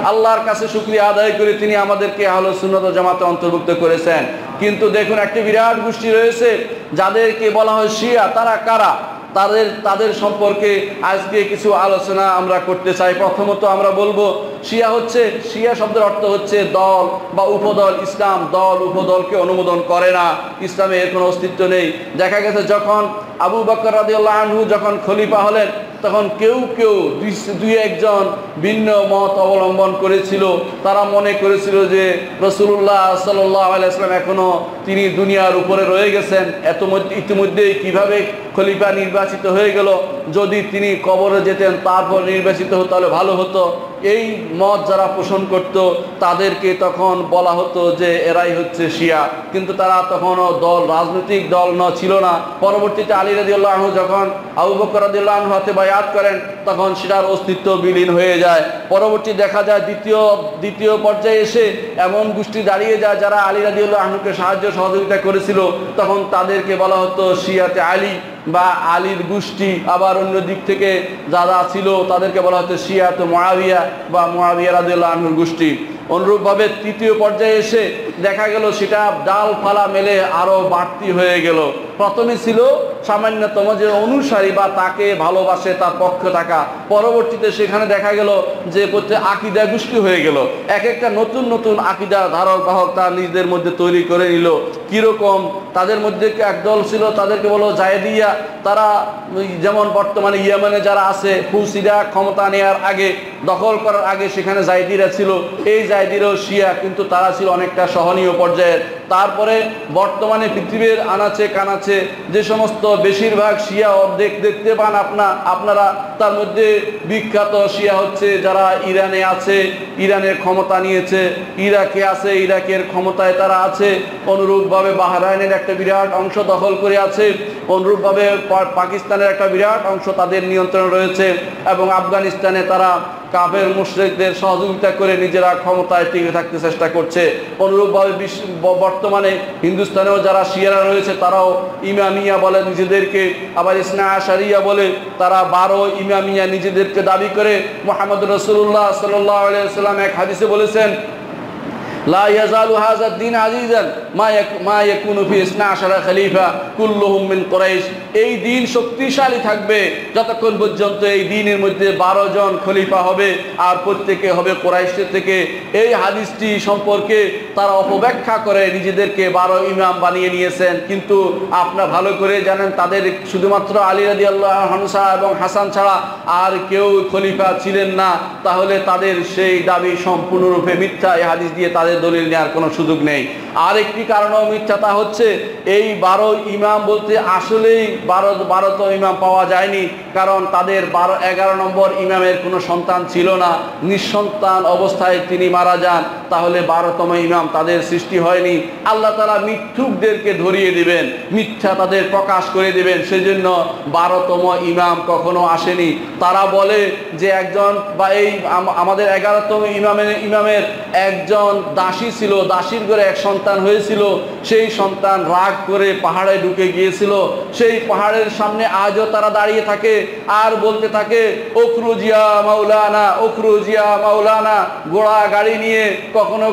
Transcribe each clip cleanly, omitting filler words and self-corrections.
আল্লাহর কাছে শুকরিয়া আদায় করে তিনি আমাদেরকে আহলুস সুন্নাত ওয়াল জামাতে অন্তর্ভুক্ত করেছেন। কিন্তু দেখুন একটি বিরাট গোষ্ঠী রয়েছে যাদেরকে বলা হয় শিয়া। তারা কারা? তাদের সম্পর্কে আজকে কিছু আলোচনা আমরা করতে চাই। প্রথমত আমরা বলবো শিয়া শব্দের অর্থ হচ্ছে দল বা উপদল। ইসলাম দল উপদলকে অনুমোদন করে না, ইসলামে এর কোনো অস্তিত্ব নেই। দেখা গেছে যখন আবু বকর রাদিয়াল্লাহু আনহু যখন খলিফা হলেন তখন কেউ দুই একজন ভিন্ন মত অবলম্বন করেছিল। তারা মনে করেছিল যে রাসূলুল্লাহ সাল্লাল্লাহু আলাইহি ওয়াসাল্লাম এখনো তিনি দুনিয়ার উপরে রয়ে গেছেন, ইতিমধ্যেই কিভাবে খলিফা নির্বাচিত হয়ে গেল, যদি তিনি কবরে যেতেন তারপর নির্বাচিত হতো তাহলে ভালো হতো। এই মত যারা পোষণ করত তাদেরকে তখন বলা হতো যে এরাই হচ্ছে শিয়া। কিন্তু তারা তখনও রাজনৈতিক দল ছিল না। পরবর্তীতে আলী রাদিয়াল্লাহু আনহু যখন আবু বকর রাদিয়াল্লাহু আনহু হাতে বায়াত করেন তখন সেটার অস্তিত্ব বিলীন হয়ে যায়। পরবর্তী দেখা যায় দ্বিতীয় পর্যায়ে এসে এমন গোষ্ঠী দাঁড়িয়ে যায় যারা আলী রাদিয়াল্লাহু আনহুকে সাহায্য সহযোগিতা করেছিল, তখন তাদেরকে বলা হতো শিয়াতে আলী বা আলীর গোষ্ঠী। আবার অন্য দিক থেকে যারা ছিল তাদেরকে বলা হতো শিয়াতে মুআবিয়া বা মুআবিয়া রাদিয়াল্লাহু আনহুর গোষ্ঠী। অনুরূপভাবে তৃতীয় পর্যায়ে এসে দেখা গেল সেটা ডালপালা মেলে আরো বাড়তি হয়ে গেল। প্রথমে ছিল সামান্যতম যে অনুসারী বা তাকে ভালোবাসে তার পক্ষে থাকা, পরবর্তীতে সেখানে দেখা গেল যে প্রত্যেক আকীদা গোষ্ঠী হয়ে গেল। এক একটা নতুন আকীদা ধারক বাহক তার নিজেদের মধ্যে তৈরি করে নিল। কিরকম? তাদের মধ্যে একদল ছিল তাদেরকে বলো জায়দিয়া। তারা যেমন বর্তমানে ইয়েমেনে যারা আছে, হুসিরা ক্ষমতা নেওয়ার আগে, দখল করার আগে সেখানে জায়দিরা ছিল। এই জায়দিরাও শিয়া, কিন্তু তারা ছিল অনেকটা সহনীয় পর্যায়ের। তারপরে বর্তমানে পৃথিবীর আনাচে কানাচে যে সমস্ত বেশিরভাগ শিয়া দেখতে পান আপনারা, তার মধ্যে বিখ্যাত শিয়া হচ্ছে যারা ইরানে আছে, ইরানের ক্ষমতা নিয়েছে, ইরাকে আছে, ইরাকের ক্ষমতায় তারা আছে। অনুরূপভাবে বাহরাইনের একটা বিরাট অংশ দখল করে আছে। অনুরূপভাবে পাকিস্তানের একটা বিরাট অংশ তাদের নিয়ন্ত্রণ রয়েছে, এবং আফগানিস্তানে তারা কাফের মুশরিকদের সহযোগিতা করে নিজেরা ক্ষমতায় টিকে থাকতে চেষ্টা করছে। অনুরূপভাবে বর্তমানে হিন্দুস্তানেও যারা শিয়ারা রয়েছে তারাও ইমামিয়া বলে নিজেদেরকে, আবার ইসনা আশারিয়া বলে। তারা 12 ইমামিয়া নিজেদেরকে দাবি করে। মুহাম্মদ রাসূলুল্লাহ সাল্লাল্লাহু আলাইহি ওয়াসাল্লাম এক হাদিসে বলেছেন, লা ইয়াজালু হাযা দ্বীন আজিজান মা ইয়াকুনু ফি 12 খলিফা কুল্লুহুম মিন কুরাইশ। এই দিন শক্তিশালী থাকবে যতক্ষণ পর্যন্ত এই দিনের মধ্যে 12 জন খলিফা হবে, আর প্রত্যেকে হবে কুরাইশের থেকে। এই হাদিসটি সম্পর্কে তারা অপব্যাখ্যা করে নিজেদেরকে 12 ইমাম বানিয়ে নিয়েছেন। কিন্তু আপনারা ভালো করে জানেন তাদের শুধুমাত্র আলী রাদিয়াল্লাহু আনহু এবং হাসান ছাড়া আর কেউ খলিফা ছিলেন না। তাহলে তাদের সেই দাবি সম্পূর্ণরূপে মিথ্যা। এই হাদিস দিয়ে তাদের দলিল নেওয়ার কোনো সুযোগ নেই। আর একটি কারণও মিথ্যা, তা হচ্ছে এই 12 ইমাম বলতে আসলেই 12তম ইমাম পাওয়া যায়নি, কারণ তাদের 11 নম্বর ইমামের কোনো সন্তান ছিল না, নিঃসন্তান অবস্থায় তিনি মারা যান। তাহলে 12তম ইমাম তাদের সৃষ্টি হয়নি। আল্লাহ তাআলা মিথ্যুকদেরকে ধরিয়ে দিবেন, মিথ্যা তাদের প্রকাশ করে দিবেন, সেজন্য 12তম ইমাম কখনো আসেনি। তারা বলে যে একজন বা এই আমাদের 11তম ইমামের একজন দাসী ছিল, দাসীর ঘরে এক সন্তান হয়েছিল। সেই সন্তান রাগ করে পাহাড়ে ঢুকে গিয়েছিল। সেই পাহাড়ের সামনে আজও তারা দাঁড়িয়ে থাকে আর বলতে থাকে, ওখরুজিয়া মাওলানা, ওখরুজিয়া মাওলানা। ঘোড়া গাড়ি নিয়ে,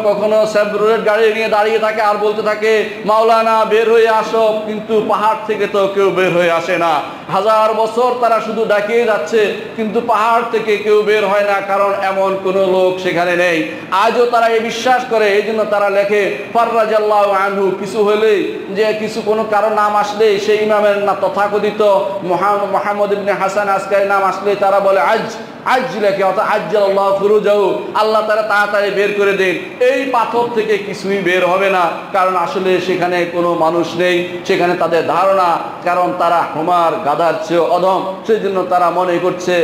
কখনো সেভরোলেট গাড়ি নিয়ে দাঁড়িয়ে থাকে আর বলতে থাকে, মাওলানা বের হয়ে আসো। কিন্তু পাহাড় থেকে তো কেউ বের হয়ে আসে না। 1000 বছর তারা শুধু ডাকিয়ে যাচ্ছে, কিন্তু পাহাড় থেকে কেউ বের হয় না, কারণ এমন কোনো লোক সেখানে নেই। আজও তারা এই বিশ্বাস করে। এই জন্য তারা লেখে ফাররাজাল্লাহু আনহু, কিছু হলেই যে কিছু কোনো কারো নাম আসলে সেই ইমামের না তথাকথিত মুহাম্মদ ইবনে হাসান আসকারী নাম আসলে তারা বলে আজ লেখে, অর্থাৎ আজ্জালাল্লাহু ফুরুজাহু, আল্লাহ তাআলা তাড়াতাড়ি বের করে দেন। এই পাথর থেকে কিছুই বের হবে না, কারণ আসলে সেখানে কোনো মানুষ নেই। সেখানে তাদের ধারণা, কারণ তারা হুমার গাধার চেয়ে অধম, সেই জন্য তারা মনে করছে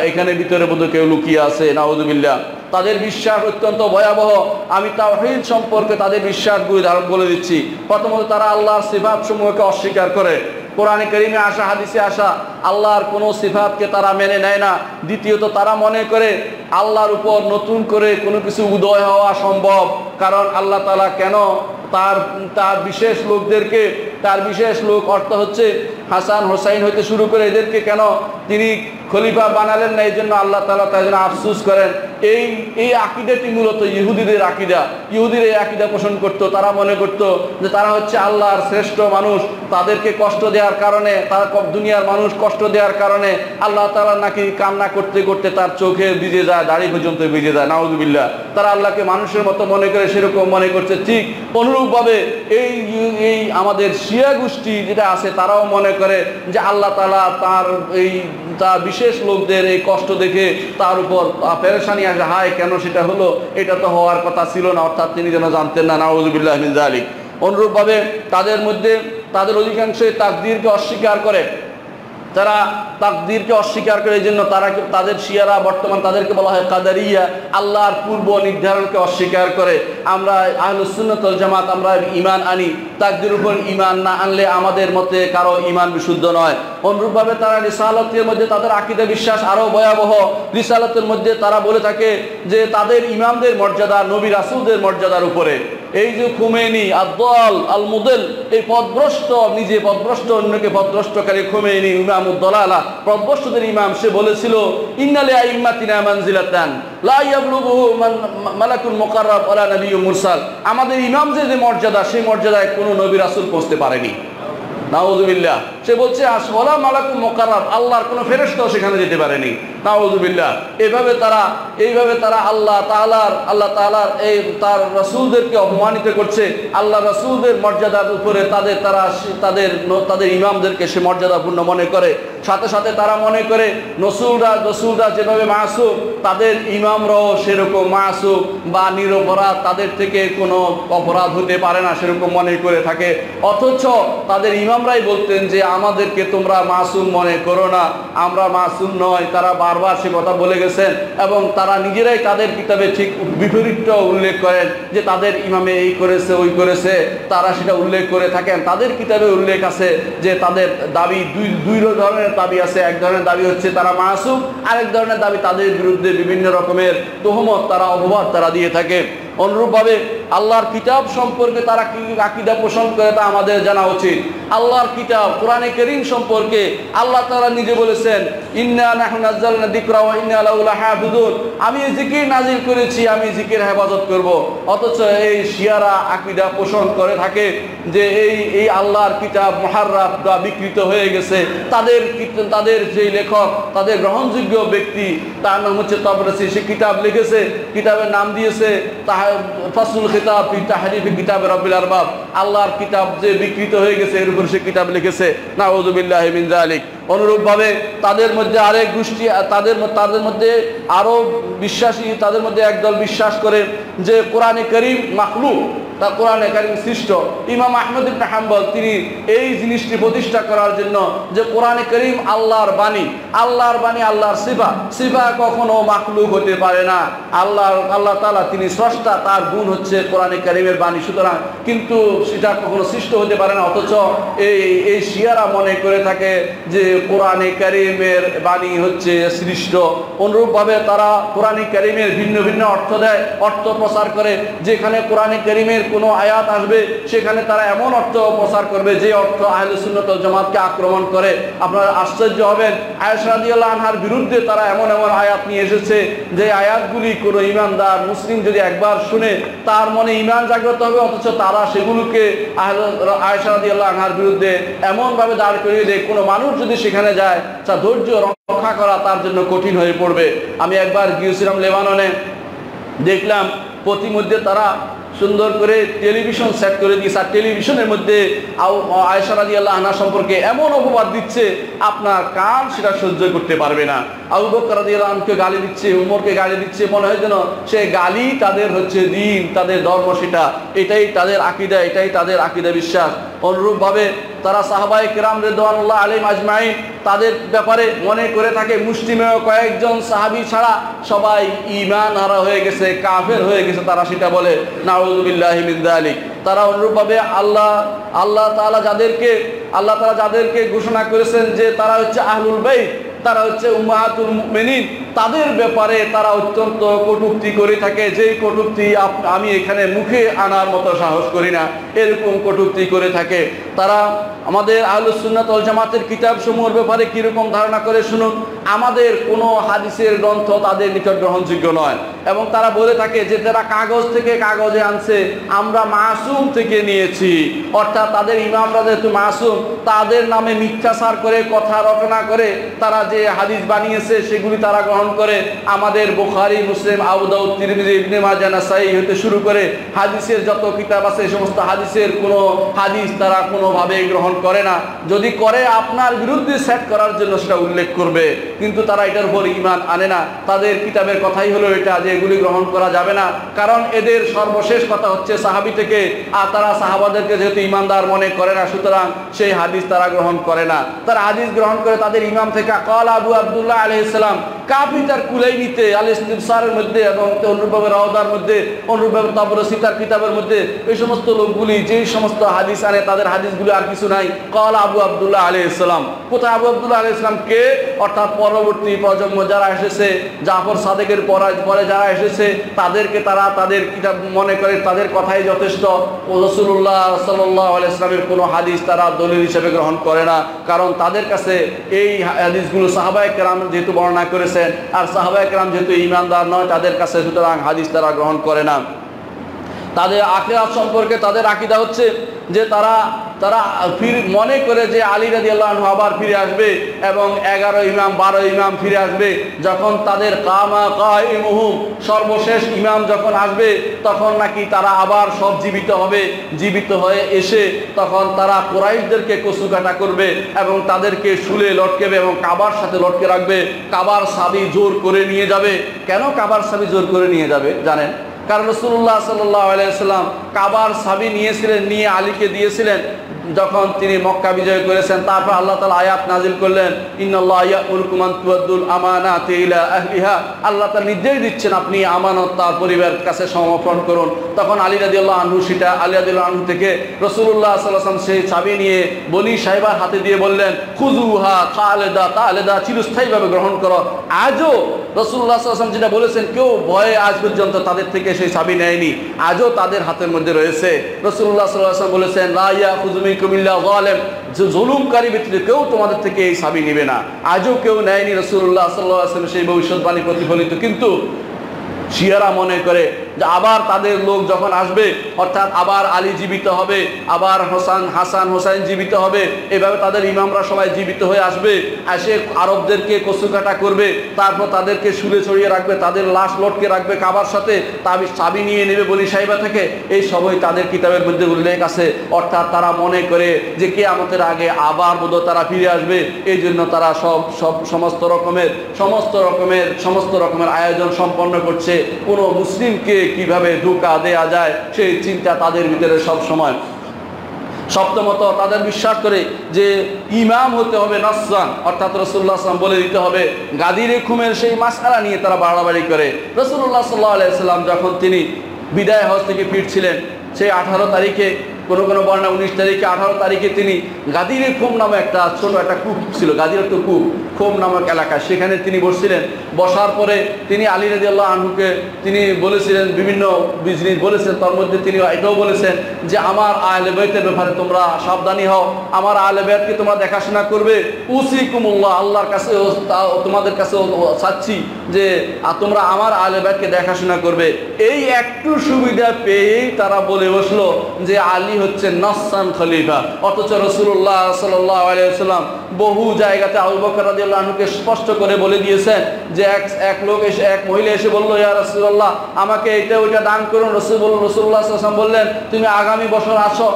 এখানে ভিতরে বোধহয় কেউ লুকিয়ে আছে। নাউযুবিল্লাহ। তাদের বিশ্বাস অত্যন্ত ভয়াবহ। আমি তাওহীদ সম্পর্কে তাদের বিশ্বাসগুলি বলে দিচ্ছি। প্রথমত তারা আল্লাহর সিফাত সমূহকে অস্বীকার করে। কোরআনে কারিমে আসা, হাদিসে আসা আল্লাহর কোনো সিফাতকে তারা মেনে নেয় না। দ্বিতীয়ত তারা মনে করে আল্লাহর উপর নতুন করে কোনো কিছু উদয় হওয়া সম্ভব, কারণ আল্লাহ তাআলা কেন তার বিশেষ লোকদেরকে, তার বিশেষ লোক অর্থ হচ্ছে হাসান হোসাইন হইতে শুরু করে এদেরকে কেন তিনি খলিফা বানালেন না, এই জন্য আল্লাহ তাআলা তার জন্য আফসোস করেন। এই আকীদাটি মূলত ইহুদিদের আকীদা। ইহুদিরা এই আকীদা পোষণ করত। তারা মনে করত যে তারা হচ্ছে আল্লাহর শ্রেষ্ঠ মানুষ, তাদেরকে কষ্ট দেওয়ার কারণে, তারা দুনিয়ার মানুষ কষ্ট দেওয়ার কারণে আল্লাহ তাআলা নাকি কান্না করতে করতে তার চোখে ভিজে যায়, দাড়ি পর্যন্ত ভিজে যায়, নাউযুবিল্লাহ। তারা আল্লাহকে মানুষের মতো মনে করে, সেরকম মনে করছে। ঠিক অনুরূপভাবে এই আমাদের শিয়া গোষ্ঠী যেটা আছে, তারাও মনে করে যে আল্লাহ তাআলা তার বিশেষ লোকদের এই কষ্ট দেখে তার উপর পেরেশানি আসে, হায় কেন সেটা হলো, এটা তো হওয়ার কথা ছিল না, অর্থাৎ তিনি যেন জানতেন না, নাউযুবিল্লাহ মিন যালিক। অনুরূপভাবে তাদের অধিকাংশই তাকদীরকে অস্বীকার করে। তারা তাকদীরকে অস্বীকার করে, এই জন্য তাদের শিয়ারা বর্তমান তাদেরকে বলা হয় কাদারিয়া, আল্লাহর পূর্ব নির্ধারণকে অস্বীকার করে। আমরা আহলুস সুন্নাত ওয়াল জামাত আমরা ঈমান আনি, তাকদীর উপর ঈমান না আনলে আমাদের মতে কারো ঈমান বিশুদ্ধ নয়। অনুরূপভাবে তারা রিসালাতের মধ্যে তাদের আকীদা বিশ্বাস আরো ভয়াবহ। রিসালাতের মধ্যে তারা বলে থাকে যে তাদের ইমামদের মর্যাদা নবী রাসূলদের মর্যাদার উপরে। এই যে খুমেনি আদ-দাল আল-মুদিল, এই পথভ্রষ্ট, নিজে পথভ্রষ্ট অন্যকে পথভ্রষ্টকারী খুমেনি ইমামুদ-দালালা, পথভ্রষ্টদের ইমাম, সে বলেছিল ইন্না লিআইম্মাতিনা মানজিলাতান লা ইয়াবলুগুহু মালাকুল মুকাররাব ওয়ালা নাবিয়্যুম মুরসাল। আমাদের ইমাম যে মর্যাদা, সেই মর্যাদায় কোনো নবী রাসূল পৌঁছতে পারেনি, নাউযুবিল্লাহ। সে বলছে ওয়ালা মালাকুল মুকাররাব, আল্লাহর কোনো ফেরেশতাও সেখানে যেতে পারেনি, নাউযুবিল্লাহ। এইভাবে তারা আল্লাহ তাআলার এই তার রাসূলদেরকে অপমানিত করছে। আল্লাহ রাসূলদের মর্যাদার উপরে তাদের ইমামদেরকে সে মর্যাদাপূর্ণ মনে করে। সাথে সাথে তারা মনে করে রসুলরা যেভাবে মাসুম, তাদের ইমামরাও সেরকম মাসুম বা নিরপরাধ, তাদের থেকে কোনো অপরাধ হতে পারে না, সেরকম মনে করে থাকে। অথচ তাদের ইমামরাই বলতেন যে আমাদেরকে তোমরা মাসুম মনে করো না, আমরা মাসুম নয়। তারা বারবার সে কথা বলে গেছেন এবং তারা নিজেরাই তাদের কিতাবে ঠিক বিপরীতটা উল্লেখ করেন যে তাদের ইমামে এই করেছে ওই করেছে, তারা সেটা উল্লেখ করে থাকেন। তাদের কিতাবে উল্লেখ আছে যে তাদের দাবি দুই ধরনের দাবি আছে। এক ধরনের দাবি হচ্ছে তারা মাসুম, আরেক ধরনের দাবি তাদের বিরুদ্ধে বিভিন্ন রকমের তোহমত, অপবাদ তারা দিয়ে থাকে। অনুরূপভাবে আল্লাহর কিতাব সম্পর্কে তারা কি আকীদা পোষণ করে তা আমাদের জানা উচিত। আল্লাহর কিতাব কোরআনে কারীম সম্পর্কে আল্লাহ তাআলা নিজে বলেছেন ইন্না নাহনু নাযালনা যিকরা ওয়া ইন্না লাহু লাহাফিজুন, আমি জিকির নাজিল করেছি, আমি জিকির হেফাজত করব। অথচ এই শিয়ারা আকীদা পোষণ করে থাকে যে এই আল্লাহর কিতাব মুহাররাফ বা বিকৃত হয়ে গেছে। তাদের যে লেখক, তাদের গ্রহণযোগ্য ব্যক্তি, তার নাম হচ্ছে তাবরাসি, সে কিতাব লিখেছে, কিতাবের নাম দিয়েছে ফাসলুল খিতাব ফি তাহরিফি কিতাব রাব্বিল আরবাব। আল্লাহর কিতাব যে বিকৃত হয়ে গেছে এর উপর সে কিতাব লিখেছে, নাউযুবিল্লাহি মিন যালিক। অনুরূপভাবে তাদের মধ্যে আরেক গোষ্ঠী, তাদের মধ্যে আরো বিশ্বাসী, তাদের মধ্যে একদল বিশ্বাস করে যে কোরআনে কারীম মাখলুক, তা কোরআনে কারীম সৃষ্ট। ইমাম আহমদ ইবনে হাম্বল তিনি এই জিনিসটি প্রতিষ্ঠা করার জন্য যে কোরআনে কারীম আল্লাহর বাণী, আল্লাহর সিফা কখনো মাখলুক হতে পারে না। আল্লাহ তাআলা তিনি স্রষ্টা, তার গুণ হচ্ছে কোরআনে কারীমের বাণী, সুতরাং কিন্তু সেটা কখনো সৃষ্ট হতে পারে না। অথচ এই শিয়ারা মনে করে থাকে যে কোরআনে কারীমের বাণী হচ্ছে সৃষ্ট। অনুরূপভাবে তারা কোরআনে কারীমের ভিন্ন ভিন্ন অর্থ দেয়, অর্থ প্রচার করে। যেখানে কোরআনে কারীমের কোনো আয়াত আসবে সেখানে তারা এমন অর্থ প্রচার করবে যে অর্থ আহলে সুন্নাত ওয়াল জামাতকে আক্রমণ করে। আপনারা আশ্চর্য হবেন, আয়েশা রাদিয়াল্লাহু আনহার বিরুদ্ধে তারা এমন আয়াত নিয়ে এসেছে যে আয়াতগুলি কোনো ঈমানদার মুসলিম যদি একবার শুনে তার মনে ঈমান জাগ্রত হবে। অথচ তারা সেগুলোকে আয়েশা রাদিয়াল্লাহু আনহার বিরুদ্ধে এমনভাবে দাঁড় করিয়ে দেয়, কোনো মানুষ যদি সেখানে যায় তার ধৈর্য রক্ষা করা তার জন্য কঠিন হয়ে পড়বে। আমি একবার গিয়েছিলাম লেবাননে, দেখলাম প্রতিমধ্যে তারা সুন্দর করে টেলিভিশন সেট করে দিয়েছে, আর টেলিভিশনের মধ্যে আয়েশা রাদিয়াল্লাহু আনহা সম্পর্কে এমন অপবাদ দিচ্ছে আপনার কান সেটা সহ্য করতে পারবে না। আবু বকর রাদিয়াল্লাহু আনহুকে গালি দিচ্ছে, উমরকে গালি দিচ্ছে, মনে হয় যেন সে গালি তাদের হচ্ছে দ্বীন, তাদের ধর্ম, এটাই তাদের আকীদা, এটাই তাদের আকীদা বিশ্বাস। অনুরূপভাবে তারা সাহাবায়ে কেরাম রিদওয়ানুল্লাহ আলাইহিম আজমাইন তাদের ব্যাপারে মনে করে থাকে মুসলিমেও কয়েকজন সাহাবী ছাড়া সবাই ঈমান হারা হয়ে গেছে, কাফের হয়ে গেছে, তারা সেটা বলে, নাউযুবিল্লাহি মিন যালিক। তারা অনুরূপভাবে আল্লাহ তাআলা যাদেরকে ঘোষণা করেছেন যে তারা হচ্ছে আহলুল বাইত, তারা হচ্ছে উম্মাহাতুল মুমিনিন, তাদের ব্যাপারে তারা অত্যন্ত কটূক্তি করে থাকে, যেই কটূক্তি আমি এখানে মুখে আনার মতো সাহস করি না, এরকম কটূক্তি করে থাকে। তারা আমাদের আহলুস সুন্নাত ওয়াল জামাতের কিতাবসমূহের ব্যাপারে কীরকম ধারণা করে শুনুন। আমাদের কোনো হাদিসের গ্রন্থ তাদের নিকট গ্রহণযোগ্য নয়, এবং তারা বলে থাকে যে তারা কাগজ থেকে কাগজে আনছে, আমরা মাসুম থেকে নিয়েছি। অর্থাৎ তাদের ইমামরা যেহেতু মাসুম, তাদের নামে মিথ্যাচার করে কথা রটনা করে তারা যে হাদিস বানিয়েছে সেগুলি তারা গ্রহণ করে। আমাদের বুখারী, মুসলিম, আবু দাউদ, তিরমিজি, ইবনে মাজাহ, নাসাঈ হতে শুরু করে হাদিসের যত কিতাব আছে এই সমস্ত হাদিসের কোনো হাদিস তারা কোনোভাবেই গ্রহণ করে না। যদি করে আপনার বিরুদ্ধে সেট করার জন্য সেটা উল্লেখ করবে, কিন্তু তারা এটার উপর ঈমান আনে না। তাদের কিতাবের কথাই হলো এটা যে এগুলি গ্রহণ করা যাবে না, কারণ এদের সর্বশেষ কথা হচ্ছে সাহাবী থেকে, আর তারা সাহাবাদেরকে যেহেতু ঈমানদার মনে করে না, সুতরাং সেই হাদিস তারা গ্রহণ করে না। তারা হাদিস গ্রহণ করে তাদের ইমাম থেকে। ক্বালা আবু আব্দুল্লাহ আলাইহিস সালাম কাফি তার কুলাইনিতে আল ইস্তিবসারের মধ্যে এবং অনুরূপভাবে রাওদার মধ্যে, অনুরূপভাবে তাবরসি তার কিতাবের মধ্যে এই সমস্ত লোকগুলি যেই সমস্ত হাদিস আনে তাদের হাদিসগুলি আর কিছু নাই। ক্বালা আবু আব্দুল্লাহ আলাইহিস সালাম, কোথায় আবু আব্দুল্লাহ আলাইহিস সালাম কে? অর্থাৎ পরবর্তী প্রজন্ম যারা এসেছে, জাফর সাদেকের পরে যারা এসেছে তাদেরকে তারা তাদের কিতাব মনে করে, তাদের কথাই যথেষ্ট। রাসূলুল্লাহ সাল্লাল্লাহু আলাইহি ওয়াসাল্লামের কোনো হাদিস তারা দলিল হিসেবে গ্রহণ করে না, কারণ তাদের কাছে এই হাদিসগুলো সাহাবায়ে কেরাম যেহেতু বর্ণনা করেছেন, আর সাহাবায়ে কেরাম যেহেতু ঈমানদার নয় তাদের কাছে, সুতরাং হাদিস তারা গ্রহণ করে না। তাদের আখিরাত সম্পর্কে তাদের আকীদা হচ্ছে যে তারা মনে করে যে আলী রাদিয়াল্লাহু আনহু আবার ফিরে আসবে এবং 11 ইমাম 12 ইমাম ফিরে আসবে। যখন তাদের কাইমুহুম সর্বশেষ ইমাম যখন আসবে তখন নাকি তারা আবার সব জীবিত হবে, জীবিত হয়ে এসে তখন তারা কুরাইশদেরকে কচুকাটা করবে এবং তাদেরকে শুলে লটকেবে এবং কাবার সাথে লটকে রাখবে। কাবার চাবি জোর করে নিয়ে যাবে। কেন কাবার চাবি জোর করে নিয়ে যাবে জানেন? কারণ রাসূলুল্লাহ সাল্লাল্লাহু আলাইহি ওয়াসাল্লাম কাবার চাবি নিয়ে আলীকে দিয়েছিলেন যখন তিনি মক্কা বিজয় করেছেন। তারপর আল্লাহ তাআলা আয়াত নাজিল করলেন, ইন্নাল্লাহা ইয়া'মুরুকুম আন তু'আদ্দুল আমানাতি ইলা আহলিহা। আল্লাহ তাআলা নির্দেশ দিচ্ছেন আপনি আমানত তার পরিবারের কাছে সমর্পণ করুন। তখন আলী রাদিয়াল্লাহু আনহু আলী রাদিয়াল্লাহু আনহু থেকে রাসূলুল্লাহ সাল্লাল্লাহু আলাইহি ওয়াসাল্লাম সেই চাবি নিয়ে বনি সাইবার হাতে দিয়ে বললেন, খুযুহা তালেদা চিরস্থায়ীভাবে গ্রহণ করো। আজও রাসূলুল্লাহ সাল্লাল্লাহু আলাইহি ওয়াসাল্লাম যেটা বলেছেন, কেউ ভয়ে আজ পর্যন্ত তাদের থেকে সেই চাবি নেয়নি, আজও তাদের হাতের মধ্যে রয়েছে। রাসূলুল্লাহ সাল্লাল্লাহু আলাইহি ওয়াসাল্লাম বলেছেন, লা ইয়াখুযু মিনকুম ইল্লা যালিম, যে জুলুমকারী ব্যতীত কেউ তোমাদের থেকে এই চাবি নেবে না। আজও কেউ নেয়নি। রাসূলুল্লাহ সাল্লাল্লাহু আলাইহি ওয়াসাল্লাম সেই ভবিষ্যৎবাণী প্রতিফলিত। কিন্তু শিয়ারা মনে করে যে আবার তাদের লোক যখন আসবে, অর্থাৎ আবার আলী জীবিত হবে, আবার হাসান হোসাইন জীবিত হবে, এভাবে তাদের ইমামরা সবাই জীবিত হয়ে আসবে, এসে আরবদেরকে কচুকাটা করবে, তারপর তাদেরকে শুলে ছড়িয়ে রাখবে, তাদের লাশ লটকে রাখবে কাবার সাথে, চাবি নিয়ে নেবে বনি সাইবা থেকে। এই সবই তাদের কিতাবের মধ্যে উল্লেখ আছে। অর্থাৎ তারা মনে করে যে কিয়ামতের আগে আবার বোধহয় তারা ফিরে আসবে, এই জন্য তারা সমস্ত রকমের আয়োজন সম্পন্ন করছে। কোনো মুসলিমকে কিভাবে ধোঁকা দেয়া যায় সেই চিন্তা তাদের ভিতরে সব সময়। সপ্তমত, তাদের বিশ্বাস করে যে ইমাম হতে হবে নসরান, অর্থাৎ রাসূলুল্লাহ সাল্লাল্লাহু আলাইহি ওয়াসাল্লাম বলে দিতে হবে। গাদিরে খুমের সেই মাসআলা নিয়ে তারা বাড়াবাড়ি করে। রাসূলুল্লাহ সাল্লাল্লাহু আলাইহি ওয়াসাল্লাম যখন তিনি বিদায় হজ থেকে ফিরছিলেন, সেই 18 তারিখে, কোনো বর্ণনা 19 তারিখে, 18 তারিখে তিনি গাদিরে খুম নামে একটা ছোট একটা কূপ ছিল, গাদির তো কূপ, খুম নামক এলাকা, সেখানে তিনি বসছিলেন। বসার পরে তিনি আলী রাদিয়াল্লাহু আনহুকে তিনি বলেছিলেন, বিভিন্ন জিনিস বলেছেন, তার মধ্যে তিনি এটাও বলেছেন যে আমার আহলে বাইতের ব্যাপারে তোমরা সাবধানী হও, আমার আহলে বাইতকে তোমরা দেখাশোনা করবে। উসিকুমুল্লাহ, আল্লাহর কাছে তোমাদের কাছে চাচ্ছি যে তোমরা আমার আহলে বাইতকে দেখাশোনা করবে। এই একটু সুবিধা পেয়েই তারা বলে বসলো যে আলী হচ্ছে নসরান খলিফা। অথচ রাসূলুল্লাহ সাল্লাল্লাহু আলাইহি ওয়াসাল্লাম বহু জায়গাতে আবু বকর রাদিয়াল্লাহু আনহুকে স্পষ্ট করে বলে দিয়েছেন যে এক মহিলা এসে বলল, ইয়া রাসূলুল্লাহ আমাকে এটা ওইটা দান করুন। রাসূলুল্লাহ সাল্লাল্লাহু আলাইহি ওয়াসাল্লাম বললেন, তুমি আগামী বছর আসো।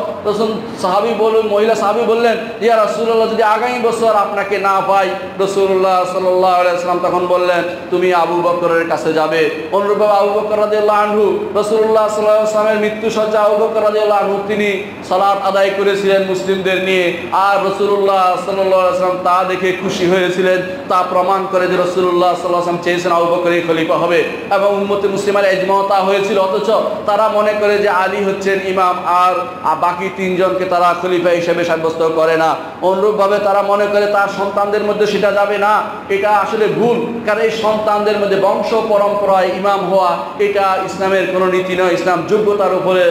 মহিলা সাহাবী বললেন, ইয়া রাসূলুল্লাহ যদি আগামী বছর আপনাকে না পাই। রাসূলুল্লাহ সাল্লাল্লাহু আলাইহি ওয়াসাল্লাম তখন বললেন, তুমি আবু বকরের কাছে যাবে। অনুরূপভাবে আবু বকর রাদিয়াল্লাহু আনহু, রাসূলুল্লাহ সাল্লাল্লাহু আলাইহি ওয়াসাল্লামের মৃত্যুসজ্জা আবু বকর রাদিয়াল্লাহু আনহু তিনি সালাত আদায় করেছিলেন মুসলিমদের নিয়ে। আর রাসূলুল্লাহ সাল্লাল্লাহু সাল্লাল্লাহু আলাইহি ওয়াসাল্লাম তা দেখে খুশি হয়েছিলেন। তা প্রমাণ করে যে রাসূলুল্লাহ সাল্লাল্লাহু আলাইহি ওয়াসাল্লাম চেয়েছেন আবু বকরই খলিফা হবে এবং উম্মতে মুসলিমার ইজমা তা হয়েছিল। অথচ তারা মনে করে যে আলী হচ্ছেন ইমাম আর বাকি তিনজনকে তারা খলিফা হিসেবে সাব্যস্ত করে না। অনুরূপভাবে তারা মনে করে তার সন্তানদের মধ্যে সেটা যাবে না। এটা আসলে ভুল, কারণ এই সন্তানদের মধ্যে বংশ পরম্পরায় ইমাম হওয়া এটা ইসলামের কোনো নীতি নয়। ইসলাম যোগ্যতার উপরে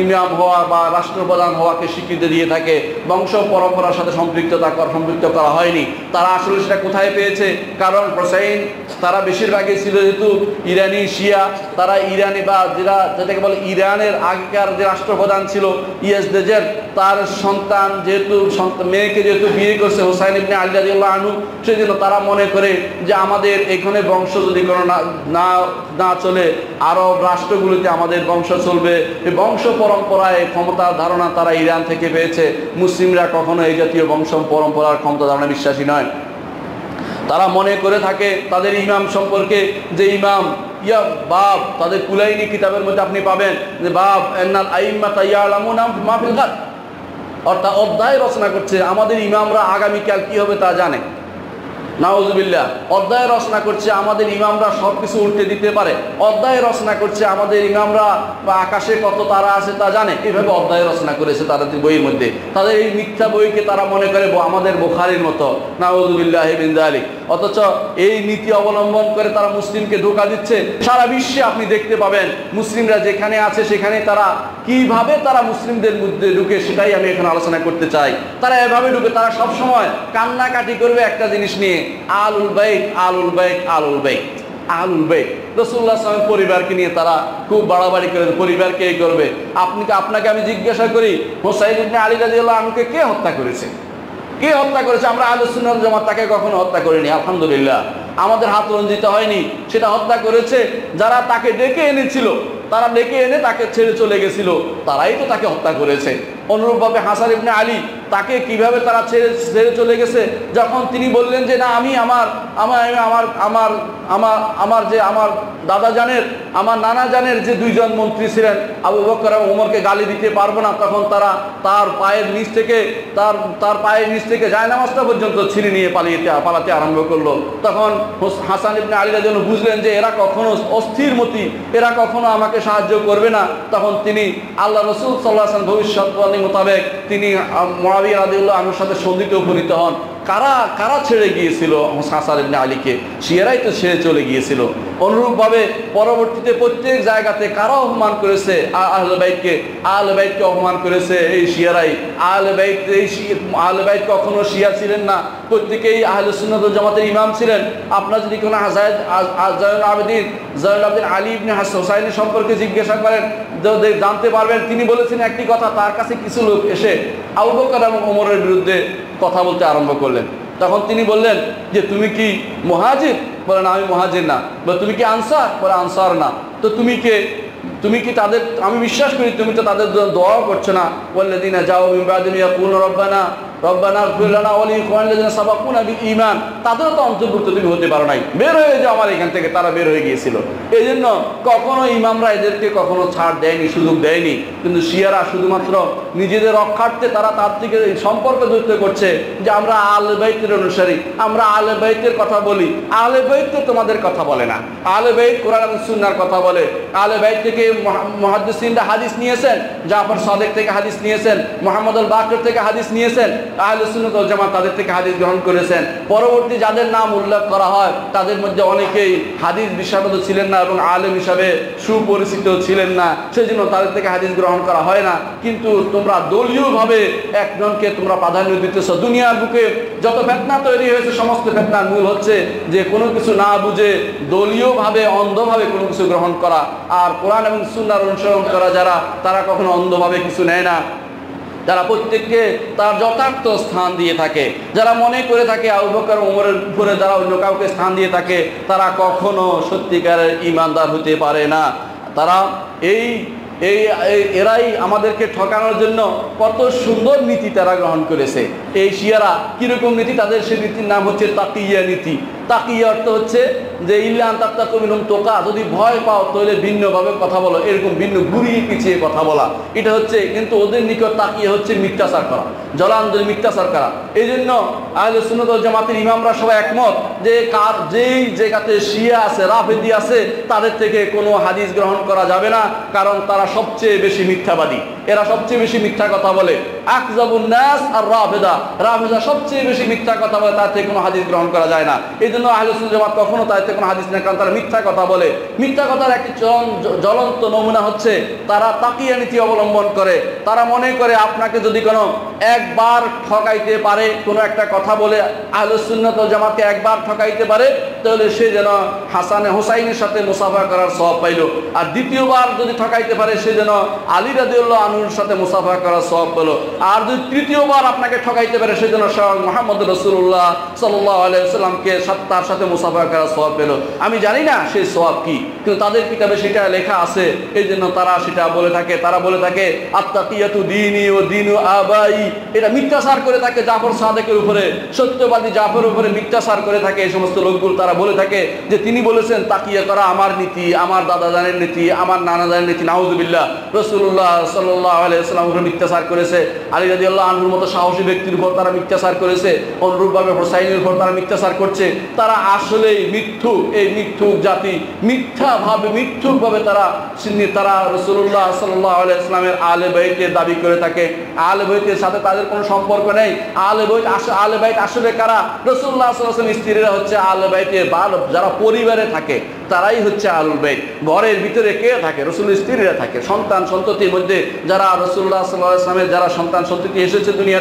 ইমাম হওয়া বা রাষ্ট্রপ্রধান হওয়াকে স্বীকৃতি দিয়ে থাকে, বংশ পরম্পরার সাথে সম্পৃক্ত করা হয়নি। তারা আসলে সেটা কোথায় পেয়েছে? কারণ হোসেইন তারা বেশিরভাগই ছিল যেহেতু ইরানি শিয়া, তারা ইরানি বা যেটাকে বলে ইরানের আগেকার যে রাষ্ট্রপ্রধান ছিল ইয়াজদেদ, তার সন্তান যেহেতু মেয়েকে যেহেতু বিয়ে করছে হোসাইন ইবনে আলী রাদিয়াল্লাহু আনহু, সেই জন্য তারা মনে করে যে আমাদের এখানে বংশ যদি কোনো না চলে আরব রাষ্ট্রগুলিতে আমাদের বংশ চলবে। এই বংশ পরম্পরায় ক্ষমতার ধারণা তারা ইরান থেকে পেয়েছে। মুসলিমরা কখনো এই জাতীয় বংশ পরম্পরার ক্ষমতা ধারণা বিশ্বাসী নয়। তারা মনে করে থাকে তাদের ইমাম সম্পর্কে যে ইমাম বাব, তাদের কুলাইনি কিতাবের মধ্যে আপনি পাবেন যে বাব এন্নাল আইম্মাতা ইয়ালামুনা মা ফিল গাদ, অর্থাৎ অধ্যায় রচনা করছে আমাদের ইমামরা আগামীকাল কি হবে তা জানে। নাউজুবিল্লাহ। অধ্যায় রচনা করছে আমাদের ইমামরা সব কিছু উল্টে দিতে পারে। অধ্যায় রচনা করছে আমাদের ইমামরা বা আকাশে কত তারা আছে তা জানে। এভাবে অধ্যায় রচনা করেছে তাদের বইয়ের মধ্যে। তাদের এই মিথ্যা বইকে তারা মনে করে আমাদের বুখারীর মতো। নাউজুবিল্লাহ মিন যালিক। অথচ এই নীতি অবলম্বন করে তারা মুসলিমকে ধোঁকা দিচ্ছে। সারা বিশ্বে আপনি দেখতে পাবেন মুসলিমরা যেখানে আছে সেখানে তারা কিভাবে তারা মুসলিমদের মধ্যে ঢুকে, সেটাই আমি এখানে আলোচনা করতে চাই। তারা এভাবে ঢুকে, তারা সবসময় কান্নাকাটি করবে একটা জিনিস নিয়ে, আলুল বাইত আলুল বাইত আলুল বাইত আলুল বাইত। রাসূলুল্লাহ সাল্লাল্লাহু আলাইহি ওয়াসাল্লাম পরিবারকে নিয়ে তারা খুব বাড়াবাড়ি করে, পরিবার কে করবে? আপনাকে আমি জিজ্ঞাসা করি, হুসাইন ইবনে আলী রাদিয়াল্লাহু আনহুকে কে হত্যা করেছে? কে হত্যা করেছে? আমরা আহলুস সুন্নাহ ওয়াল জামাত তাকে কখনো হত্যা করিনি, আলহামদুলিল্লাহ। আমাদের হাত রঞ্জিত হয়নি। সেটা হত্যা করেছে যারা তাকে ডেকে এনেছিল। তারা ডেকে এনে তাকে ছেড়ে চলে গেছিল, তারাই তো তাকে হত্যা করেছে। অনুরূপভাবে হাসান ইবনে আলী, তাকে কিভাবে তারা ছেড়ে চলে গেছে? যখন তিনি বললেন যে না, আমি আমার দাদা জানের, আমার নানা জানের যে দুইজন মন্ত্রী ছিলেন আবু বকর এবং ওমরকে গালি দিতে পারবো না, তখন তারা তার পায়ের নিচ থেকে জায়নামাজটা পর্যন্ত ছিঁড়ে নিয়ে পালাতে আরম্ভ করলো। তখন হাসান ইবনে আলী রাদিয়াল্লাহু আনহু বুঝলেন যে এরা কখনো অস্থির মতি, এরা কখনো আমাকে সাহায্য করবে না। তখন তিনি আল্লাহ রাসূল সাল্লাল্লাহু আলাইহি ওয়াসাল্লাম ভবিষ্যৎবাণী মোতাবেক তিনি মুআবিয়া রাদিয়াল্লাহু আনহুর সাথে সন্ধিতে উপনীত হন। কারা ছেড়ে গিয়েছিল হাসান ইবনে আলীকে? শিয়ারাই তো ছেড়ে চলে গিয়েছিল। অনুরূপভাবে পরবর্তীতে প্রত্যেক জায়গাতে কারা অপমান করেছে আহলে বাইতকে অপমান করেছে এই শিয়ারাই। আহলে বাইত কখনো শিয়া ছিলেন না, প্রত্যেকেই আহলে সুন্নাত ওয়াল জামাতের ইমাম ছিলেন। আপনার যদি কোনো জয়নুল আবেদিন আলী ইবনে হুসাইনের সম্পর্কে জিজ্ঞাসা করেন, জানতে পারবেন তিনি বলেছেন একটি কথা, তার কাছে কিছু লোক এসে আবু বকর এবং ওমরের বিরুদ্ধে কথা বলতে আরম্ভ করলেন। তখন তিনি বললেন যে তুমি কি মুহাজির? বলে না, আমি মুহাজির না। বলে তুমি কি আনসার? বলে আনসার না। তো তুমি কি তাদের, আমি বিশ্বাস করি তুমি তো তাদের জন্য দোয়াও করছো না। ওয়াল্লাযিনা জাউ মিন বাদিহিম ইয়াকুলুনা রব্বানা ইগফির লানা ওয়া লিইখওয়ানিল্লাযিনা সাবাকুনা বিল ঈমান, তাদেরও তো অন্তর্ভুক্ত তুমি হতে পারো নাই, বের হয়ে যাও আমার এখান থেকে। তারা বের হয়ে গিয়েছিল। এই জন্য কখনো ইমামরা এদেরকে কখনো ছাড় দেয়নি, সুযোগ দেয়নি। কিন্তু শিয়ারা শুধুমাত্র নিজেদের রক্ষার্থে তারা তার থেকে সম্পর্ক যুক্ত করছে যে আমরা আহলে বাইতের অনুসারী, আমরা আহলে বাইতের কথা বলি। আহলে বাইত তো তোমাদের কথা বলে না। আহলে বাইত কোরআন এবং সুন্নাহর কথা বলে। আহলে বাইত থেকে মুহাদ্দিসিনরা হাদিস নিয়েছেন, জাফর সাদেক থেকে হাদিস নিয়েছেন, মুহাম্মদ আল বাকর থেকে হাদিস নিয়েছেন, আহলে সুন্নাত ওয়াল জামাত তাদের থেকে হাদিস গ্রহণ করেছেন। পরবর্তী যাদের নাম উল্লেখ করা হয় তাদের মধ্যে অনেকেই হাদিস বিশারদ ছিলেন না এবং আলেম হিসাবে সুপরিচিত ছিলেন না, সেজন্য তাদের থেকে হাদিস গ্রহণ করা হয় না। কিন্তু তোমরা দলীয়ভাবে একজনকে তোমরা প্রাধান্য দিতেছ। দুনিয়ার বুকে যত ফিতনা তৈরি হয়েছে সমস্ত ফিতনার মূল হচ্ছে যে কোনো কিছু না বুঝে দলীয়ভাবে অন্ধভাবে কোনো কিছু গ্রহণ করা। আর কোরআন এবং সুন্নাহর অনুসরণ করা যারা, তারা কখনো অন্ধভাবে কিছু নেয় না। যারা প্রত্যেককে তার যথার্থ স্থান দিয়ে থাকে, যারা মনে করে থাকে আবু বকর ওমরের উপরে যারা অন্য কাউকে স্থান দিয়ে থাকে, তারা কখনো সত্যিকারের ঈমানদার হতে পারে না। তারা এরাই আমাদেরকে ঠকানোর জন্য কত সুন্দর নীতি তারা গ্রহণ করেছে। এই শিয়ারা কিরকম নীতি? তাদের সেই নীতির নাম হচ্ছে তাকিয়া নীতি। তাকিয়া অর্থ হচ্ছে যে ইল্লা আন তাত্তাকু মিনহুম তুকা, যদি ভয় পাও তাহলে ভিন্নভাবে কথা বলো, এরকম ভিন্ন ঘুরিয়ে পিছিয়ে কথা বলা, এটা হচ্ছে। কিন্তু ওদের নিকট তাকিয়া হচ্ছে মিথ্যাচার করা, জলাঞ্জলি মিথ্যাচার করা। এই জন্য আহলে সুন্নাত ওয়াল জামাতের ইমামরা সবাই একমত যে যেই জায়গাতে শিয়া আছে, রাফেদি আছে, তাদের থেকে কোনো হাদিস গ্রহণ করা যাবে না, কারণ তারা সবচেয়ে বেশি মিথ্যাবাদী, এরা সবচেয়ে বেশি মিথ্যা কথা বলে। আকযাবুন নাস আর রাফেদা, রাফেদা সবচেয়ে বেশি মিথ্যা কথা বলে, তার থেকে কোনো হাদিস গ্রহণ করা যায় না। এই জন্য আহলে সুন্নাত জামাত কখনো তাদের থেকে কোনো হাদিস নেয়, কারণ তারা মিথ্যা কথা বলে। মিথ্যা কথার একটি জ্বলন্ত নমুনা হচ্ছে তারা তাকিয়া নীতি অবলম্বন করে। তারা মনে করে আপনাকে যদি কোনো একবার ঠকাইতে পারে, কোনো একটা কথা বলে আহলে সুন্নাত ওয়াল জামাতকে একবার ঠকাইতে পারে, তাহলে সে যেন হাসানে হুসাইনের সাথে মুসাফা করার সওয়াব পাইল। আর দ্বিতীয়বার যদি ঠকাইতে পারে, সে যেন আলী রাদিয়াল্লাহু আনহুর সাথে মুসাফা করার সওয়াব পেল। আর যদি তৃতীয়বার আপনাকে ঠকাইতে পারে, সে যেন স্বয়ং মুহাম্মদ রাসূলুল্লাহ সাল্লাল্লাহু আলাইহি ওয়াসাল্লামকে তার সাথে মুসাফা করার সওয়াব পেল। আমি জানি না সেই সওয়াব কি, কিন্তু তাদের কিতাবে সেটা লেখা আছে, এই জন্য তারা সেটা বলে থাকে। তারা বলে থাকে আত্তাকিয়াতু দীনি ও দীনু আবাই, এটা মিথ্যাচার করে থাকে জাফর সাদেকের উপরে, সত্যবাদী জাফরের উপরে মিথ্যাচার করে থাকে এই সমস্ত লোকগুলো। তারা বলে থাকে যে তিনি বলেছেন তাকিয়া করা আমার নীতি, আমার দাদা জানের নীতি, আমার নানা জানের নীতি। নাউযুবিল্লাহ, রাসূলুল্লাহ সাল্লাল্লাহু আলাইহি ওয়াসাল্লামের উপর মিথ্যাচার করেছে, আলী রাদিয়াল্লাহু আনহুর মতো সাহসী ব্যক্তির উপর তারা মিথ্যাচার করেছে, অনুরূপভাবে হোসাইনের উপর তারা মিথ্যাচার করছে। তারা আসলেই মিথ্যুক, এই মিথ্যুক জাতি, মিথ্যুকভাবে তারা রাসূলুল্লাহ সাল্লাল্লাহু আলাইহি ওয়াসাল্লামের আহলে বাইতের দাবি করে থাকে। আহলে বাইতের সাথে তাদের কোনো সম্পর্ক নেই। আহলে বাইত আসলে কারা? রাসূলুল্লাহ সাল্লাল্লাহু আলাইহি ওয়াসাল্লামের স্ত্রীরা হচ্ছে আহলে বাইতের, যারা পরিবারে থাকে তারাই হচ্ছে আহলুল বাইত। ঘরের ভিতরে কে থাকে? রাসূলের স্ত্রীরা থাকে। সন্তান সন্ততির মধ্যে যারা রাসূলুল্লাহ সাল্লাল্লাহু আলাইহি ওয়াসাল্লামের যারা সন্তান সন্ততি এসেছে দুনিয়া,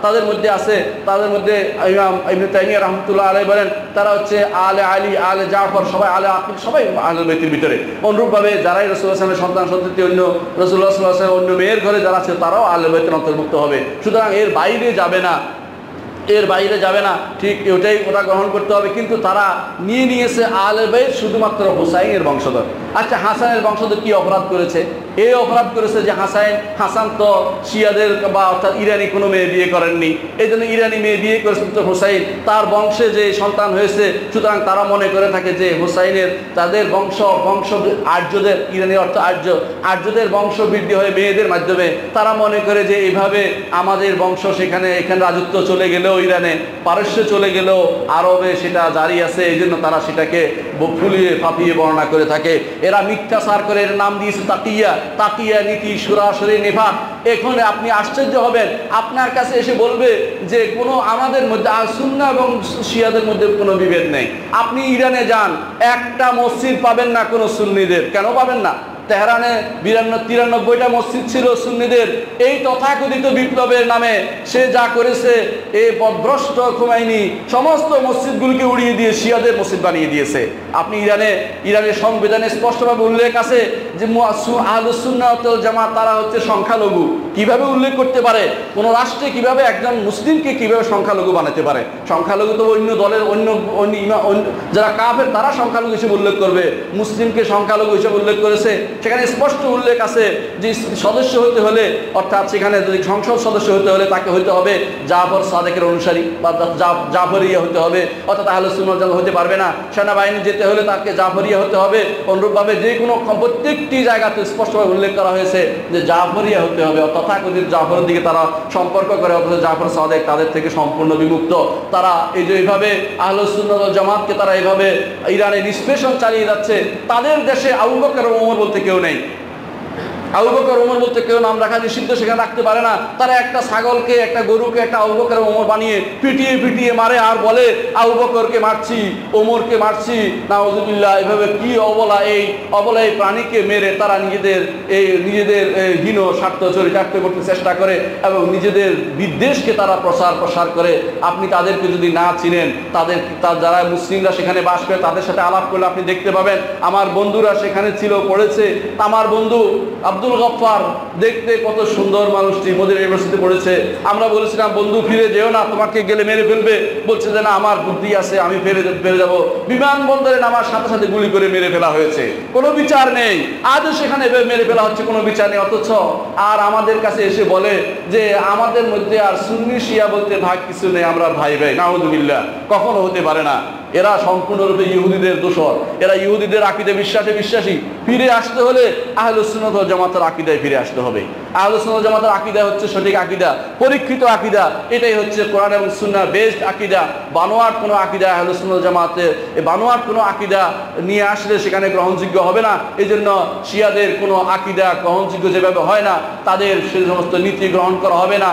তাদের মধ্যে আছে, তাদের মধ্যে ইমাম ইবনে তাইমিয়া রাহমাতুল্লাহ আলাইহি বলেন তারা হচ্ছে আলে আলী, আলে জাফর, সবাই আলে আকিল, সবাই আহলুল বাইতের ভিতরে। অনুরূপভাবে যারাই রাসূলুল্লাহ সাল্লাল্লাহু আলাইহি ওয়াসাল্লামের সন্তান সন্ততি, অন্য রাসূলুল্লাহ সাল্লাল্লাহু আলাইহি ওয়াসাল্লামের অন্য মেয়ের ঘরে যারা আছে, তারাও আহলুল বাইতের অন্তর্ভুক্ত হবে। সুতরাং এর বাইরে যাবে না, এর বাইরে যাবে না, ঠিক ওটা গ্রহণ করতে হবে। কিন্তু তারা নিয়েছে আহলে বাইত শুধুমাত্র হুসাইনের বংশধর। আচ্ছা, হাসানের বংশধর কি অপরাধ করেছে? এই অপরাধ করেছে যে হাসান তো শিয়াদের বা অর্থাৎ ইরানি কোনো মেয়ে বিয়ে করেননি, এই জন্য ইরানি মেয়ে বিয়ে করেছেন তো হুসাইন, তার বংশে যে সন্তান হয়েছে। সুতরাং তারা মনে করে থাকে যে হুসাইনের তাদের বংশ আর্যদের, ইরানি অর্থ আর্যদের বংশ বৃদ্ধি হয়ে মেয়েদের মাধ্যমে তারা মনে করে যে এইভাবে আমাদের বংশ এখানে রাজত্ব চলে গেলেও, ইরানে পারস্যে চলে গেলেও আরবে সেটা জারি আছে। এই জন্য তারা সেটাকে ফুলিয়ে ফাঁপিয়ে বর্ণনা করে থাকে। এরা মিথ্যাচার করে এর নাম দিয়েছে তাকিয়া নীতি, সরাসরি নিফাক। এখানে আপনি আশ্চর্য হবেন, আপনার কাছে এসে বলবে যে কোনো আমাদের মধ্যে সুন্নাহ এবং শিয়াদের মধ্যে কোনো বিভেদ নেই। আপনি ইরানে যান, একটা মসজিদ পাবেন না কোনো সুন্নিদের। কেন পাবেন না? তেহরানে 93টা মসজিদ ছিল সুন্নিদের। এই তথাকথিত বিপ্লবের নামে সে যা করেছে, এই পথভ্রষ্ট খুমাইনি সমস্ত মসজিদগুলিকে উড়িয়ে দিয়ে শিয়াদের মসজিদ বানিয়ে দিয়েছে। আপনি ইরানের সংবিধানে স্পষ্টভাবে উল্লেখ আছে যে আহলুস সুন্নাহ ওয়াল জামাত তারা হচ্ছে সংখ্যালঘু। কিভাবে উল্লেখ করতে পারে? কোনো রাষ্ট্রে কিভাবে একজন মুসলিমকে কিভাবে সংখ্যালঘু বানাতে পারে? সংখ্যালঘু তো অন্য দলের অন্য যারা কাফের তারা সংখ্যালঘু হিসেবে উল্লেখ করবে, মুসলিমকে সংখ্যালঘু হিসেবে উল্লেখ করেছে। সেখানে স্পষ্ট উল্লেখ আছে যে সদস্য হতে হলে, অর্থাৎ সেখানে যদি সংসদ সদস্য হতে হলে তাকে হতে হবে জাফর সাদেকের অনুসারী বা জাফরিয়া হতে হবে, অর্থাৎ আহলে সুন্নাত জামাত হতে পারবে না। সেনাবাহিনী যেতে হলে তাকে জাফরিয়া হতে হবে। অনুরূপভাবে যে কোনো প্রত্যেকটি জায়গাতে স্পষ্টভাবে উল্লেখ করা হয়েছে যে জাফরিয়া হতে হবে। তথাকথিত জাফরের দিকে তারা সম্পর্ক করে, অথচ জাফর সাদেক তাদের থেকে সম্পূর্ণ বিমুক্ত। তারা এই যে এইভাবে আহলে সুন্নাত ওয়াল জামাতকে তারা এইভাবে ইরানে নিষ্পেষণ চালিয়ে যাচ্ছে। তাদের দেশে আবু বকর ও ওমর বলতে কেউ নেই। আবু বকর ওমর বলতে কেউ নাম রাখা নিষিদ্ধ, সেখানে রাখতে পারে না। তারা একটা ছাগলকে, একটা গরুকে একটা আবু বকর ওমর বানিয়ে পিটিয়ে মারে আর বলে আবু বকরকে মারছি, ওমরকে মারছি, নাউযুবিল্লাহ। এভাবে কি অবলা এই প্রাণীকে মেরে তারা নিজেদের হীন স্বার্থ চরিতার্থ করতে চেষ্টা করে এবং নিজেদের বিদ্বেষকে তারা প্রসার করে। আপনি তাদেরকে যদি না চিনেন, যারা মুসলিমরা সেখানে বাস করে তাদের সাথে আলাপ করলে আপনি দেখতে পাবেন। আমার বন্ধুরা সেখানে ছিল, পড়েছে। আমার বন্ধু আব্দুল গফফার দেখতে কত সুন্দর মানুষটি, মদিনা ইউনিভার্সিটি পড়েছে। আমরা বলেছিলাম বন্ধু ফিরে যেও না, তোমাকে গেলে মেরে ফেলবে। বলছে যে না, আমার বুদ্ধি আছে, আমি ফিরে যাব। বিমানবন্দরে নামার সাথে সাথে গুলি করে মেরে ফেলা হয়েছে, কোনো বিচার নেই। আজও সেখানে মেরে ফেলা হচ্ছে, কোনো বিচার নেই। অথচ আর আমাদের কাছে এসে বলে যে আমাদের মধ্যে আর সুন্নি শিয়া বলতে ভাগ কিছু নেই, আমরা ভাই ভাই। নাউযুবিল্লাহ, কখনো হতে পারে না। এরা সম্পূর্ণরূপে ইহুদিদের দোসর, এরা ইহুদিদের আকীদা বিশ্বাসী। ফিরে আসতে হলে আহলুস সুন্নাত ওয়াল জামাতের আকীদায় ফিরে আসতে হবে। আহলুস সুন্নাত ওয়াল জামাতের আকীদা হচ্ছে সঠিক আকীদা, পরীক্ষিত আকীদা। এটাই হচ্ছে কোরআন এবং সুন্নাহ বেসড আকীদা। বানোয়াট কোনো আকীদা আহলুস সুন্নাত ওয়াল জামাতের, এই বানোয়াট কোনো আকীদা নিয়ে আসলে সেখানে গ্রহণযোগ্য হবে না। এই জন্য শিয়াদের কোনো আকীদা গ্রহণযোগ্য যেভাবে হয় না, তাদের সে সমস্ত নীতি গ্রহণ করা হবে না।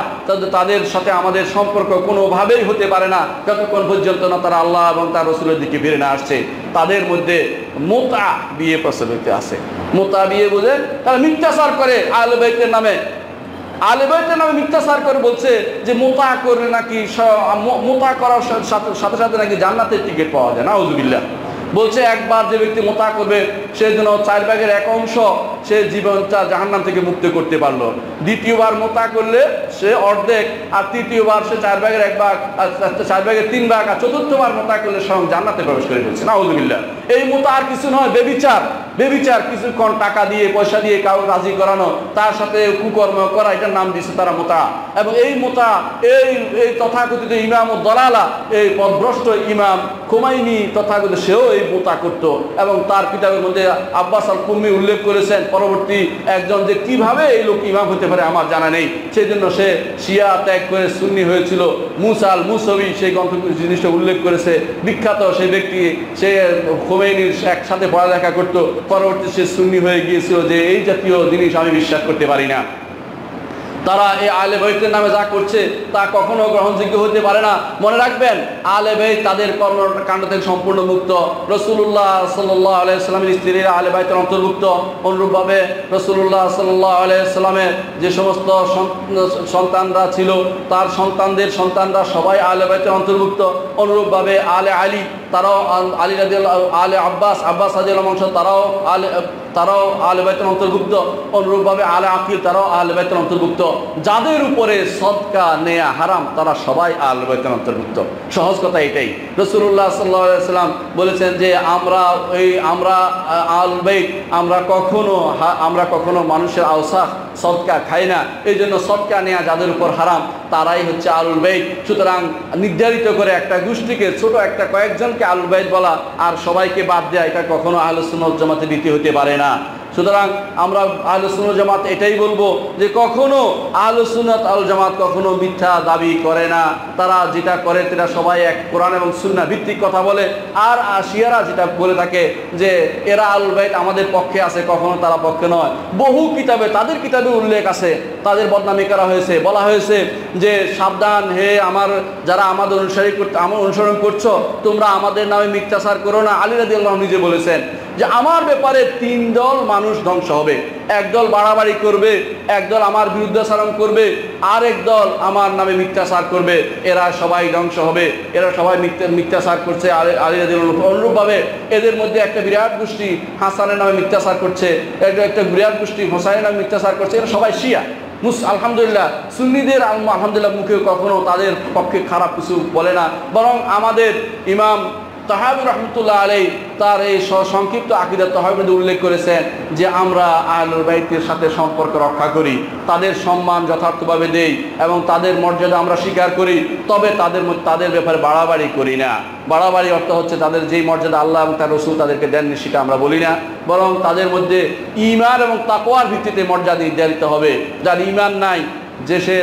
তাদের সাথে আমাদের সম্পর্ক কোনোভাবেই হতে পারে না যতক্ষণ পর্যন্ত না তারা আল্লাহ এবং তার রাসূলের দিকে ফিরে না আসছে। তাদের মধ্যে মুতা বিয়ে প্রচলিত আছে। মুতা বিয়ে বুঝে তারা মিথ্যাচার করে আহলে বাইতের নামে। আহলে বাইতের নামে মিথ্যাচার করে বলছে যে মুতা করলে নাকি মুতা করার সাথে সাথে নাকি জান্নাতের টিকিট পাওয়া যায়। নাউযুবিল্লাহ। বলছে একবার যে ব্যক্তি মুতা করবে সে যেন 4 ভাগের 1 অংশ সে জীবনটা জাহান্নাম থেকে মুক্তি করতে পারলো। দ্বিতীয়বার মুতা করলে সে অর্ধেক, আর তৃতীয়বার সে 4 ভাগের 1 ভাগ, 4 ভাগের 3 ভাগ, আর চতুর্থবার মুতা করলে স্বয়ং জান্নাতে প্রবেশ করে ফেলছে। নাউযুবিল্লাহ। এই মুতা আর কিছু নয়, বেবিচার। কিছুক্ষণ টাকা দিয়ে পয়সা দিয়ে কাউকে রাজি করানো, তার সাথে কুকর্ম করা, এটার নাম দিচ্ছে তারা মুতা। এবং এই মুতা এই তথাকথিত ইমাম ও দলালা, এই পথভ্রষ্ট ইমাম খুমাইনি তথাকথিত, সেও এই মুতা করত। এবং তার কিতাবের মধ্যে আব্বাস আল কুম্মি উল্লেখ করেছেন পরবর্তী একজন, যে কিভাবে এই লোক ইমাম হতে পারে আমার জানা নেই। সেই জন্য সে শিয়া ত্যাগ করে সুন্নি হয়েছিল। মুসা আল মুসাবি সেই গ্রন্থ জিনিসটা উল্লেখ করেছে। বিখ্যাত সেই ব্যক্তি, সে খুমাইনির একসাথে পড়ালেখা করতো, পরবর্তী সে সুন্নি হয়ে গিয়েছিল। যে এই জাতীয় জিনিস আমি বিশ্বাস করতে পারি না। তারা এই আহলে বাইতের নামে যা করছে তা কখনো গ্রহণযোগ্য হতে পারে না। মনে রাখবেন, আহলে বাইত তাদের কর্মকাণ্ড থেকে সম্পূর্ণ মুক্ত। রাসূলুল্লাহ সাল্লাল্লাহু আলাইহি ওয়াসাল্লামের স্ত্রীরা আহলে বাইতের অন্তর্ভুক্ত। অনুরূপভাবে রাসূলুল্লাহ সাল্লাল্লাহু আলাইহি ওয়াসাল্লামের যে সমস্ত সন্তানরা ছিল, তার সন্তানরা সবাই আহলে বাইতের অন্তর্ভুক্ত। অনুরূপভাবে আহলে আলী, তারাও আলী রাদিয়াল্লাহু, আহলে আব্বাস রাদিয়াল্লাহু আনহু, তারাও আহলে বাইতের অন্তর্ভুক্ত। অনুরূপভাবে আহলে আকিল, তারাও আহলে বাইতের অন্তর্ভুক্ত। যাদের উপরে সদকা নেয়া হারাম তারা সবাই আহলে বাইতের অন্তর্ভুক্ত। সহজ কথা এটাই। রাসূলুল্লাহ সাল্লাল্লাহু আলাইহি ওয়াসাল্লাম বলেছেন যে আমরা আহলে বাইত আমরা কখনো মানুষের আওসাখ সদকা খাই না। এই জন্য সদকা নেয়া যাদের উপর হারাম তারাই হচ্ছে আহলুল বাইত। সুতরাং নির্ধারিত করে একটা গোষ্ঠীকে, ছোট একটা কয়েকজনকে আহলুল বাইত বলা আর সবাইকে বাদ দেয়া, এটা কখনো আহলুস সুন্নাহ ওয়াল জামাতের রীতি হতে পারে না। সুতরাং আমরা আহলুস সুন্নাহ ওয়াল জামাত এটাই বলবো যে কখনো আহলুস সুন্নাহ ওয়াল জামাত কখনো মিথ্যা দাবি করে না। তারা যেটা করে সেটা সবাই এক কোরআন এবং সুন্নাহ ভিত্তিক কথা বলে। আর শিয়ারা যেটা বলে থাকে যে এরা আহলুল বাইত আমাদের পক্ষে আছে, কখনো তারা পক্ষে নয়। বহু কিতাবে, তাদের কিতাবে উল্লেখ আছে, তাদের বদনামি করা হয়েছে। বলা হয়েছে যে সাবধান হে যারা আমাদের অনুসরণ করছো, তোমরা আমাদের নামে মিথ্যাচার করো না। আলী রাদিয়াল্লাহু আনহু নিজে বলেছেন যে আমার ব্যাপারে 3 দল মানুষ ধ্বংস হবে। একদল বাড়াবাড়ি করবে, একদল আমার বিরুদ্ধাচরণ করবে, আর একদল আমার নামে মিথ্যাচার করবে। এরা সবাই ধ্বংস হবে। এরা সবাই মিথ্যাচার করছে আলী রাদিয়াল্লাহু আনহু। অনুরূপভাবে এদের মধ্যে একটা বিরাট গোষ্ঠী হাসানের নামে মিথ্যাচার করছে, একটা বিরাট গোষ্ঠী হোসাইনের নামে মিথ্যাচার করছে। এরা সবাই শিয়া। আলহামদুলিল্লাহ, সুন্নিদের আলহামদুলিল্লাহ মুখে কখনো তাদের পক্ষে খারাপ কিছু বলে না। বরং আমাদের ইমাম তাহাবী রহমতুল্লাহ আলাইহি তার এই সংক্ষিপ্ত আকীদা তাহাবীতে উল্লেখ করেছেন যে আমরা আহলুল বাইতের সাথে সম্পর্ক রক্ষা করি, তাদের সম্মান যথার্থভাবে দেই এবং তাদের মর্যাদা আমরা স্বীকার করি। তবে তাদের ব্যাপারে বাড়াবাড়ি করি না। বাড়াবাড়ি অর্থ হচ্ছে তাদের যেই মর্যাদা আল্লাহ এবং তার রাসূল তাদেরকে দেননি সেটা আমরা বলি না, বরং তাদের মধ্যে ঈমান এবং তাকওয়ার ভিত্তিতে মর্যাদা নির্ধারিত হবে। যার ঈমান নাই, যে সে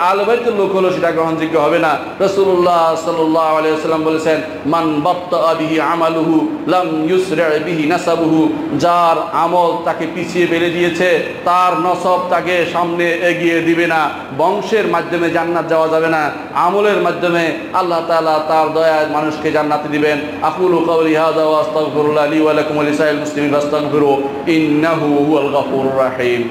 আহলে বাইতের লোক হলো, সেটা গ্রহণযোগ্য হবে না। রাসূলুল্লাহ সাল্লাল্লাহু আলাইহি ওয়াসাল্লাম বলেছেন মান বাত্তা বিহি আমালুহু লাম ইউসরা বিহি নাসাবুহু, যার আমল তাকে পিছিয়ে ফেলে দিয়েছে তার নসব তাকে সামনে এগিয়ে দিবে না। বংশের মাধ্যমে জান্নাত যাওয়া যাবে না, আমলের মাধ্যমে আল্লাহ তাআলা তার দয়ায় মানুষকে জান্নাতে দিবেন। আকুলু কাওলি হাযা ওয়া আস্তাগফিরুল্লাহ লি ওয়া লাকুম ওয়া লিসাইরিল মুসলিমিন ফাস্তাগফিরু ইন্নাহু হুয়াল গফুরুর রাহিম।